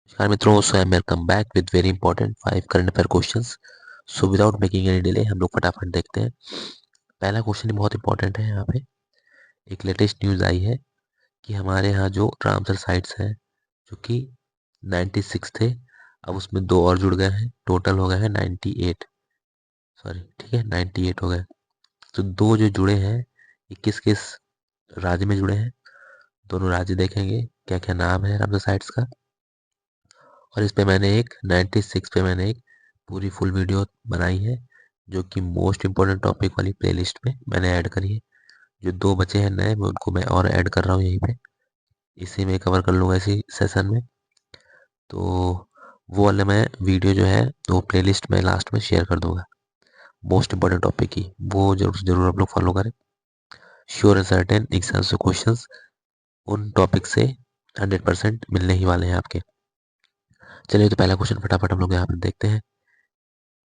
नमस्कार मित्रों, so I am welcome back with very important 5 current affair questions. So without making any delay हम लोग फटाफट देखते हैं। पहला क्वेश्चन बहुत इंपॉर्टेंट है। यहाँ पे एक लेटेस्ट न्यूज़ आई है कि हमारे यहाँ जो रामसर साइट्स हैं, जो कि 96 थे, अब उसमें 2 और जुड़ गए हैं, टोटल हो गए हैं 98। सॉरी, ठीक है, 98 हो गए। तो 2 जो जुड़े हैं, ये किस किस राज्य में जुड़े हैं, दोनों राज्य देखेंगे, क्या क्या नाम है रामसर साइट्स का। और इस पे मैंने एक 96 पे मैंने एक पूरी फुल वीडियो बनाई है, जो कि मोस्ट इम्पोर्टेंट टॉपिक वाली प्लेलिस्ट में मैंने ऐड करी है। जो 2 बचे हैं नए, मैं उनको मैं और ऐड कर रहा हूँ यहीं पे, इसी में कवर कर लूँगा इसी सेशन में। तो वो वाले मैं वीडियो जो है वो प्लेलिस्ट में लास्ट में शेयर कर दूंगा, मोस्ट इम्पोर्टेंट टॉपिक की। वो जरूर जरूर आप लोग फॉलो करें। श्योर एंड सर्टेन एग्जाम से क्वेश्चन उन टॉपिक से 100% मिलने ही वाले हैं आपके। चलिए, तो पहला क्वेश्चन फटाफट हम लोग यहाँ पर देखते हैं।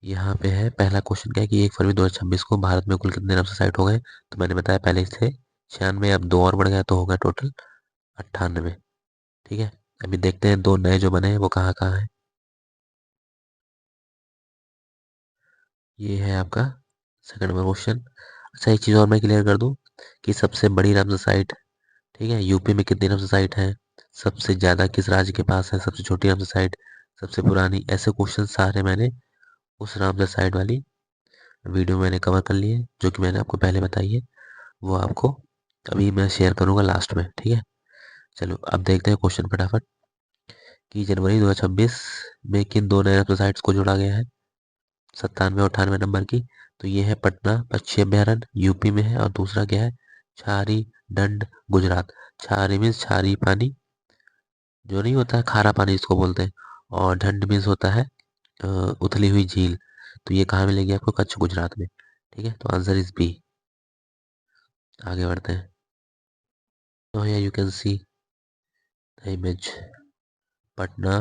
यहाँ पे है पहला क्वेश्चन, क्या है कि 1 फरवरी 2026 को भारत में कुल कितने रामसर साइट हो गए। तो मैंने बताया पहले थे 96, अब 2 और बढ़ गया तो हो गया टोटल 98। ठीक है, अभी देखते हैं 2 नए जो बने हैं वो कहाँ कहाँ है। ये है आपका सेकंड नंबर क्वेश्चन। अच्छा, एक चीज़ और मैं क्लियर कर दूं कि सबसे बड़ी रामसर साइट, ठीक है, यूपी में कितनी रामसर साइट है, सबसे ज़्यादा किस राज्य के पास है, सबसे छोटी रामसर साइट, सबसे पुरानी, ऐसे क्वेश्चन सारे मैंने उस रामसर साइट वाली वीडियो में मैंने कवर कर लिए, जो कि मैंने आपको पहले बताई है। वो आपको अभी मैं शेयर करूंगा लास्ट में, ठीक है। चलो, अब देखते हैं क्वेश्चन फटाफट कि जनवरी 2026 में किन 2 नए वेबसाइट्स को जोड़ा गया है, 97 और 98 नंबर की। तो ये है पटना पक्षी अभ्यारण्य, यूपी में है, और दूसरा क्या है, छारी डंड, गुजरात। छारी मीन्स छारी पानी, जो नहीं होता है खारा पानी इसको बोलते हैं, और ढंड मीन्स होता है उथली हुई झील। तो ये कहाँ मिलेगी आपको, कच्छ गुजरात में। ठीक है, तो आंसर इज बी। आगे बढ़ते हैं। तो यहाँ you can see the image. Patna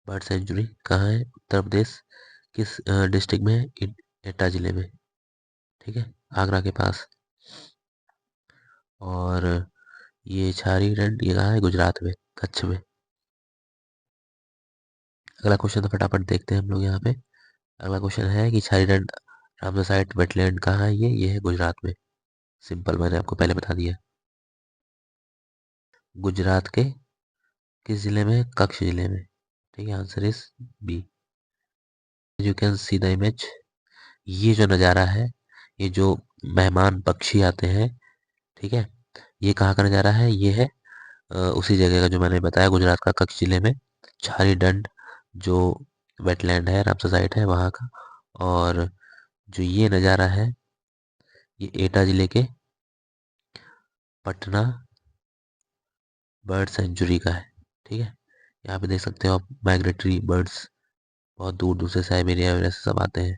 bird sanctuary कहाँ है, उत्तर प्रदेश, किस डिस्ट्रिक्ट में है, एटा जिले में। ठीक है, आगरा के पास। और ये छारी रंड ये कहाँ है, गुजरात में, कच्छ में। अगला क्वेश्चन तो फटाफट देखते हैं हम लोग यहाँ पे। अगला क्वेश्चन है कि छारी रंड रामसर साइट वेटलैंड कहाँ है, ये है गुजरात में। सिंपल, मैंने आपको पहले बता दिया। गुजरात के किस जिले में है, कच्छ जिले में। ठीक है, answer is B. You can see the image. ये जो नज़ारा है, ये जो मेहमान पक्षी आते हैं, ठीक है, ये कहाँ का नज़ारा है, ये है उसी जगह का जो मैंने बताया, गुजरात का कच्छ जिले में, छारी डंड जो वेटलैंड है, रामसर साइट है वहाँ का। और जो ये नज़ारा है, ये एटा जिले के पटना बर्ड सेंचुरी का है। ठीक है, यहाँ पे देख सकते हो आप माइग्रेटरी बर्ड्स, बहुत दूर दूर से, साइबेरिया वगैरह से सब आते हैं।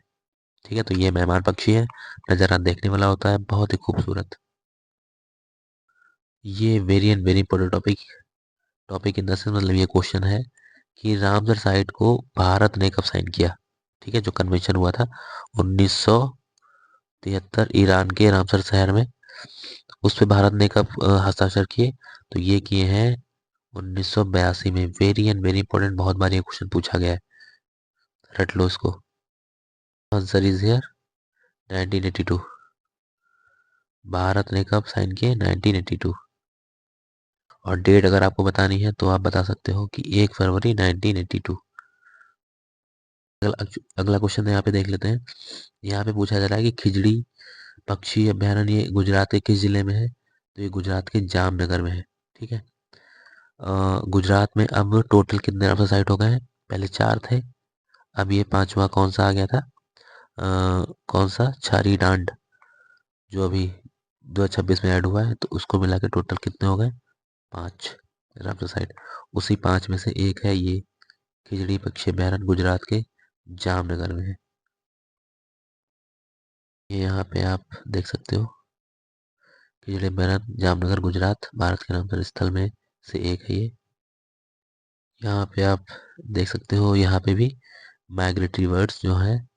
ठीक है, तो ये मेहमान पक्षी है, नज़ारा देखने वाला होता है, बहुत ही खूबसूरत। ये very and very important topic, topic in the sense, मतलब ये क्वेश्चन है कि रामसर साइट को भारत ने कब साइन किया। ठीक है, जो कन्वेंशन हुआ था 1973 ईरान के रामसर शहर में, उस पे भारत ने कब हस्ताक्षर किए। तो ये किए हैं 1982 में। वेरी एंड वेरी इंपॉर्टेंट, बहुत बार ये क्वेश्चन पूछा गया है, रट लो इसको। Answer is here 1982। भारत ने कब साइन किए, 1982। और डेट अगर आपको बतानी है तो आप बता सकते हो कि 1 फरवरी 1982। अगला क्वेश्चन यहाँ पे देख लेते हैं। यहाँ पे पूछा जा रहा है कि खिजड़ी पक्षी अभयारण्य ये गुजरात के किस जिले में है। तो ये गुजरात के जामनगर में है। ठीक है, गुजरात में अब टोटल कितने रामसर साइट हो गए हैं, पहले 4 थे, अब ये 5वां कौन सा आ गया था, कौन सा, छारी डांड, जो अभी 2026 में ऐड हुआ है, तो उसको मिला के टोटल कितने हो गए, 5 रामसर साइट। उसी 5 में से एक है ये खिजड़ी पक्षी अभयारण्य, गुजरात के जामनगर में है। ये यहाँ पे आप देख सकते हो, खिजड़ी अभयारण्य जामनगर, गुजरात, भारत के रामसर स्थल में से एक है ये। यहाँ पे आप देख सकते हो, यहाँ पे भी माइग्रेटरी बर्ड्स जो हैं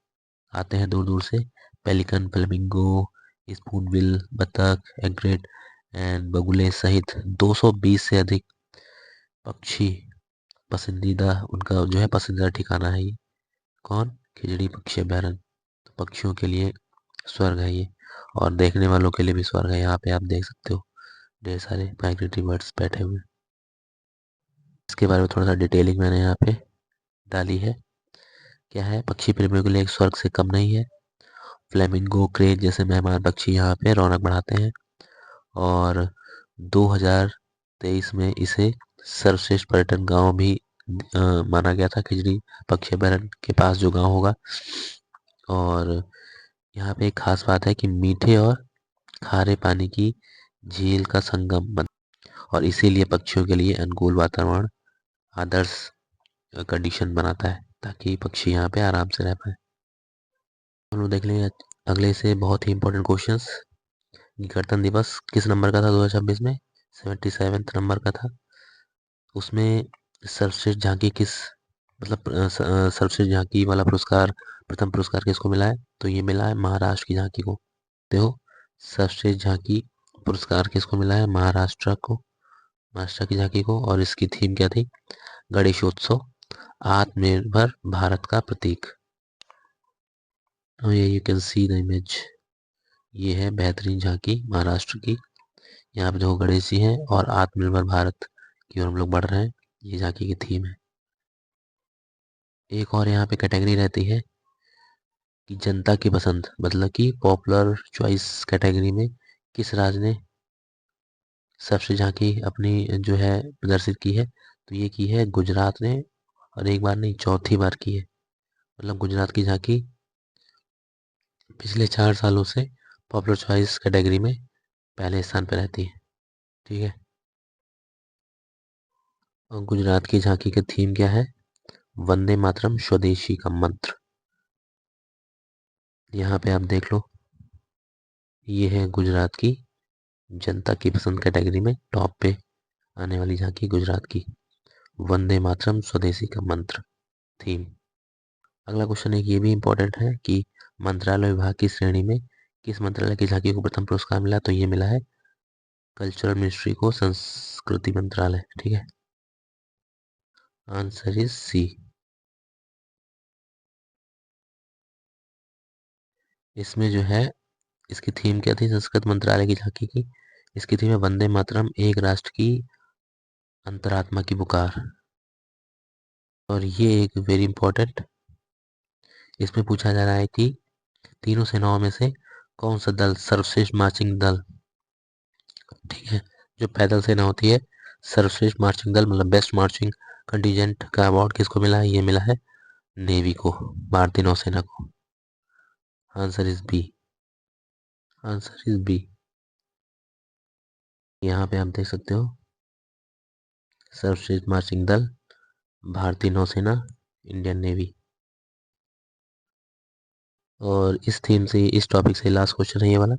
आते हैं दूर दूर से, पेलिकन, फ्लेमिंगो, स्पूनबिल, बतख, एग्रेट एंड बगुले सहित 220 से अधिक पक्षी पसंदीदा उनका जो है पसंदीदा ठिकाना है ये। कौन? खिचड़ी पक्षी अभयारण्य। तो पक्षियों के लिए स्वर्ग है ये, और देखने वालों के लिए भी स्वर्ग है। यहाँ पे आप देख सकते हो ढेर सारे माइग्रेटरी बर्ड्स बैठे हुए। इसके बारे में थोड़ा सा डिटेलिंग मैंने यहाँ पे डाली है। क्या है? पक्षी प्रेमियों के लिए एक स्वर्ग से कम नहीं है। फ्लेमिंगो, क्रेन जैसे मेहमान पक्षी यहाँ पे रौनक बढ़ाते हैं, और 2023 में इसे सर्वश्रेष्ठ पर्यटन गांव भी माना गया था, खिचड़ी पक्षी अभयारण्य के पास जो गांव होगा। और यहाँ पे एक खास बात है कि मीठे और खारे पानी की झील का संगम बन, और इसीलिए पक्षियों के लिए अनुकूल वातावरण, आदर्श कंडीशन बनाता है, ताकि पक्षी यहाँ पे आराम से रह पाए। हम लोग देख लेंगे अगले से बहुत ही इंपॉर्टेंट क्वेश्चंस। गणतंत्र दिवस किस नंबर का था 2026 में? 77 नंबर का था। उसमें सर्वश्रेष्ठ झांकी किस, मतलब सर्वश्रेष्ठ झांकी वाला पुरस्कार, प्रथम पुरस्कार किसको मिला है? तो ये मिला है महाराष्ट्र की झांकी को। देखो, सर्वश्रेष्ठ झांकी पुरस्कार किसको मिला है? महाराष्ट्र को, महाराष्ट्र की झांकी को। और इसकी थीम क्या थी? गणेशोत्सव, आत्मनिर्भर भारत का प्रतीक। तो ये you can see the image, ये है बेहतरीन झांकी महाराष्ट्र की। यहाँ पे देखो गणेश जी हैं और आत्मनिर्भर भारत की ओर हम लोग बढ़ रहे हैं, ये झांकी की थीम है। एक और यहाँ पे कैटेगरी रहती है कि जनता की पसंद, मतलब कि पॉपुलर चॉइस कैटेगरी में किस राज्य ने सबसे झांकी अपनी जो है प्रदर्शित की है? तो ये की है गुजरात ने, और एक बार नहीं, चौथी बार की है। मतलब गुजरात की झांकी पिछले 4 सालों से पॉपुलर चॉइस कैटेगरी में पहले स्थान पर रहती है। ठीक है, और गुजरात की झांकी का थीम क्या है? वंदे मातरम, स्वदेशी का मंत्र। यहाँ पे आप देख लो, ये है गुजरात की जनता की पसंद कैटेगरी में टॉप पे आने वाली झांकी गुजरात की, वंदे मातरम, स्वदेशी का मंत्र थीम। अगला क्वेश्चन एक ये भी इंपॉर्टेंट है कि मंत्रालय विभाग की श्रेणी में किस मंत्रालय की झांकी को प्रथम पुरस्कार मिला? तो ये मिला है कल्चरल मिनिस्ट्री को, संस्कृति मंत्रालय। ठीक है, आंसर इज सी। इसमें जो है इसकी थीम क्या थी संस्कृत मंत्रालय की झांकी की? इसकी थीम है वंदे मातरम, एक राष्ट्र की अंतरात्मा की पुकार। और ये एक वेरी इंपॉर्टेंट, इसमें पूछा जा रहा है कि तीनों सेनाओं में से कौन सा दल सर्वश्रेष्ठ मार्चिंग दल? ठीक है, जो पैदल सेना होती है, सर्वश्रेष्ठ मार्चिंग दल मतलब बेस्ट मार्चिंग कंटिजेंट का अवार्ड किसको मिला है? ये मिला है नेवी को, भारतीय नौसेना को। Answer is B, answer is B. यहाँ पे आप देख सकते हो सर्वश्रेष्ठ मार्चिंग दल, भारतीय नौसेना, इंडियन नेवी। और इस थीम से, इस टॉपिक से लास्ट क्वेश्चन है ये वाला।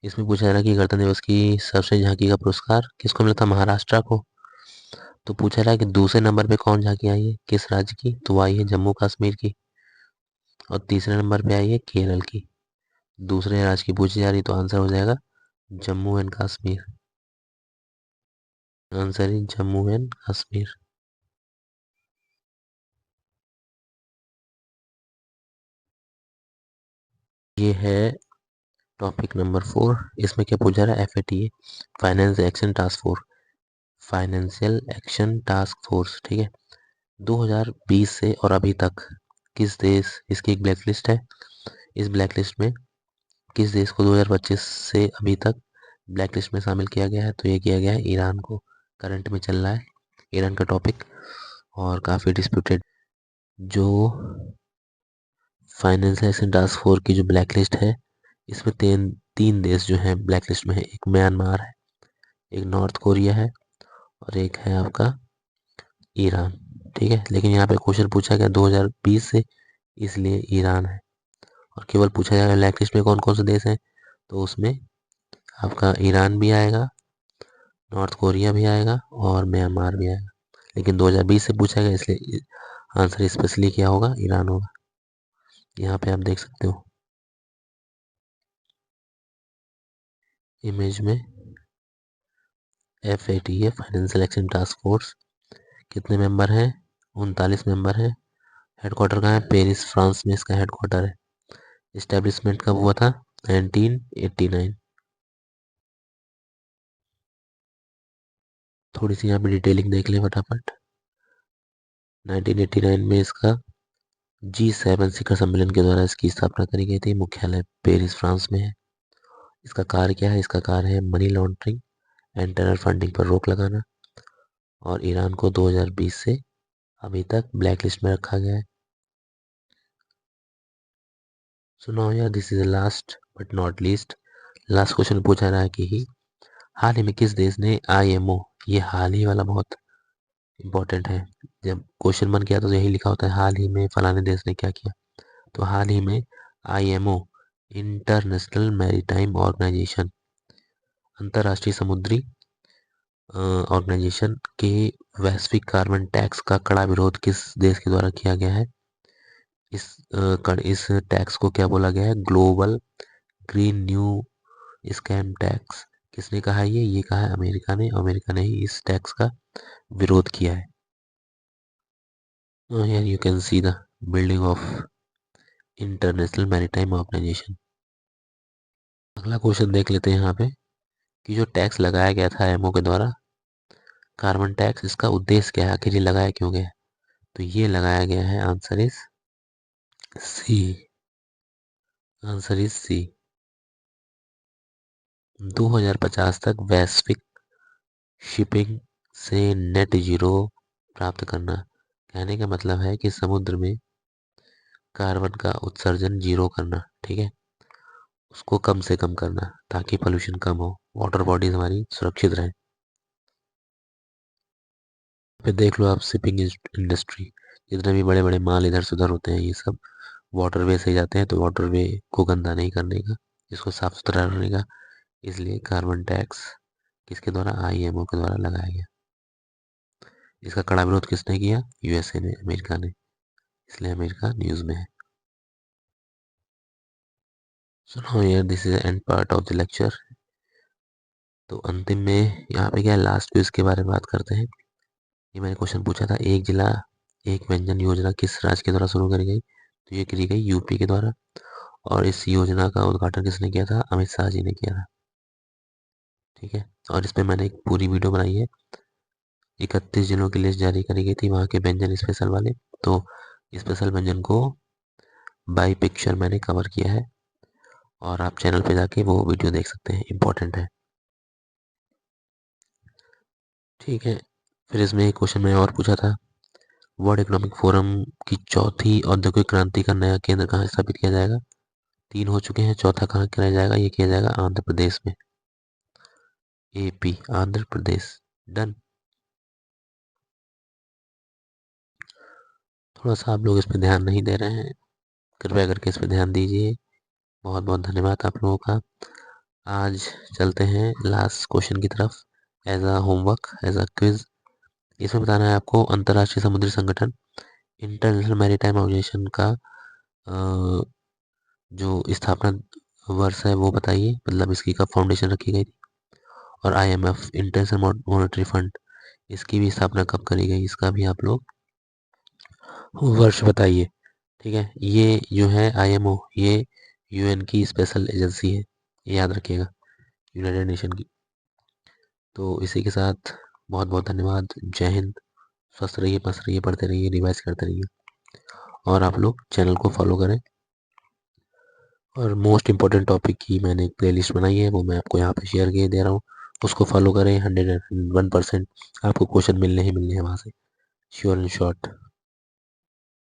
इसमें पूछा जा रहा है कि गणतंत्र दिवस की सर्वश्रेष्ठ झांकी का पुरस्कार किसको मिला था? महाराष्ट्र को। तो पूछा जा रहा है कि दूसरे नंबर पे कौन झांकी आई है, किस राज्य की? तो आई है जम्मू कश्मीर की। और तीसरे नंबर पे आई है केरल की। दूसरे राज्य की पूछी जा रही, तो आंसर हो जाएगा Jammu and Kashmir. Answer is Jammu and Kashmir. ये है टॉपिक नंबर 4। इसमें क्या पूछा रहा है? FATA, finance action task force, financial action task force. ठीक है, 2020 से और अभी तक किस देश, इसकी एक ब्लैक लिस्ट है, इस ब्लैक लिस्ट में किस देश को 2025 से अभी तक ब्लैक लिस्ट में शामिल किया गया है? तो ये किया गया है ईरान को। करंट में चल रहा है ईरान का टॉपिक, और काफ़ी डिस्प्यूटेड। जो फाइनेंशियल एक्शन टास्क फोर्स की जो ब्लैक लिस्ट है, इसमें तीन तीन देश जो हैं ब्लैक लिस्ट में है। एक म्यांमार है, एक नॉर्थ कोरिया है, और एक है आपका ईरान। ठीक है, लेकिन यहाँ पे क्वेश्चन पूछा गया 2020 से, इसलिए ईरान है। और केवल पूछा जाएगा ब्लैक लिस्ट में कौन कौन से देश हैं, तो उसमें आपका ईरान भी आएगा, नॉर्थ कोरिया भी आएगा, और म्यांमार भी आएगा। लेकिन 2020 से पूछा गया, इसलिए आंसर स्पेशली क्या होगा? ईरान होगा। यहाँ पे आप देख सकते हो इमेज में, FATA, financial action task force कितने मेंबर हैं? 39 मेंबर हैं। हेडक्वार्टर कहाँ है? पेरिस, फ्रांस में इसका हेडक्वार्टर है। इस्टेब्लिशमेंट कब हुआ था? 1989। थोड़ी सी यहाँ पे डिटेलिंग देख लें फटाफट। 1989 में इसका G7 शिखर सम्मेलन के द्वारा इसकी स्थापना करी गई थी। मुख्यालय पेरिस, फ्रांस में है। इसका कार्य क्या है? इसका कार्य है money laundering and terror funding पर रोक लगाना। और ईरान को 2020 से अभी तक ब्लैक लिस्ट में रखा गया है। सुना हो यार, this is last but not least. Last question पूछा रहा है कि हाल ही में किस देश ने IMO, ये हाल ही वाला बहुत इंपॉर्टेंट है। जब क्वेश्चन बन गया तो यही लिखा होता है हाल ही में फलाने देश ने क्या किया। तो हाल ही में IMO, इंटरनेशनल मैरीटाइम ऑर्गेनाइजेशन, अंतर्राष्ट्रीय समुद्री ऑर्गेनाइजेशन के वैश्विक कार्बन टैक्स का कड़ा विरोध किस देश के द्वारा किया गया है? इस टैक्स को क्या बोला गया है? Global green new scam tax. किसने कहा है ये कहा है अमेरिका ने। अमेरिका ने ही इस टैक्स का विरोध किया है। Here you can see the building of International Maritime Organization. अगला क्वेश्चन देख लेते हैं यहाँ पे कि जो टैक्स लगाया गया था IMO के द्वारा, कार्बन टैक्स, इसका उद्देश्य क्या है? आखिर ये लगाया क्यों गया? तो ये लगाया गया है, answer is C. Answer is C. 2050 तक वैश्विक शिपिंग से नेट जीरो प्राप्त करना। कहने का मतलब है कि समुद्र में कार्बन का उत्सर्जन जीरो करना, ठीक है, उसको कम से कम करना ताकि पोल्यूशन कम हो, वाटर बॉडीज हमारी सुरक्षित रहें। फिर देख लो आप, शिपिंग इंडस्ट्री, जितने भी बड़े बड़े माल इधर से उधर होते हैं ये सब वाटरवे से जाते हैं, तो वाटरवे को गंदा नहीं करने का, इसको साफ सुथरा रखने का, इसलिए कार्बन टैक्स किसके द्वारा? IMO के द्वारा लगाया गया। इसका कड़ा विरोध किसने किया? USA ने, अमेरिका ने, इसलिए अमेरिका न्यूज में है। सुनो यार, this is and part of the lecture. तो अंतिम में यहाँ पे क्या, लास्ट क्विज के बारे में बात करते हैं। ये मैंने क्वेश्चन पूछा था, एक जिला एक व्यंजन योजना किस राज्य के द्वारा शुरू करी गई? तो ये करी गई यूपी के द्वारा। और इस योजना का उद्घाटन किसने किया था? अमित शाह जी ने किया था, ठीक है। और इस पे मैंने एक पूरी वीडियो बनाई है। 31 जिलों की लिस्ट जारी करी गई थी वहाँ के व्यंजन स्पेशल वाले, तो स्पेशल व्यंजन को बाई पिक्चर मैंने कवर किया है और आप चैनल पे जाके वो वीडियो देख सकते हैं, इम्पोर्टेंट है, ठीक है। फिर इसमें एक क्वेश्चन मैंने और पूछा था, वर्ल्ड इकोनॉमिक फोरम की चौथी औद्योगिक क्रांति का नया केंद्र कहाँ स्थापित किया जाएगा? 3 हो चुके हैं, चौथा कहाँ किया जाएगा? ये किया जाएगा आंध्र प्रदेश में, AP, आंध्र प्रदेश। डन। थोड़ा सा आप लोग इस पे ध्यान नहीं दे रहे हैं, कृपया करके इस पे ध्यान दीजिए। बहुत बहुत धन्यवाद आप लोगों का। आज चलते हैं लास्ट क्वेश्चन की तरफ, as a homework, as a quiz. इसमें बताना है आपको अंतर्राष्ट्रीय समुद्री संगठन इंटरनेशनल मैरीटाइम ऑर्गेनाइजेशन का जो स्थापना वर्ष है वो बताइए, मतलब इसकी कब फाउंडेशन रखी गई थी। और IMF, इंटरनेशनल मॉनेटरी फंड, इसकी भी स्थापना कब करी गई, इसका भी आप लोग वर्ष बताइए, ठीक है। ये जो है IMO, ये UN की स्पेशल एजेंसी है, ये याद रखिएगा, यूनाइटेड नेशन की। तो इसी के साथ बहुत बहुत धन्यवाद। जय हिंद। स्वस्थ रहिए, मस्त रहिए, पढ़ते रहिए, रिवाइज करते रहिए और आप लोग चैनल को फॉलो करें। और मोस्ट इम्पॉर्टेंट टॉपिक की मैंने एक प्लेलिस्ट बनाई है, वो मैं आपको यहाँ पे शेयर किए दे रहा हूँ, उसको फॉलो करें। 101% आपको क्वेश्चन मिलने ही मिलने हैं वहाँ से, श्योर एंड शॉर्ट।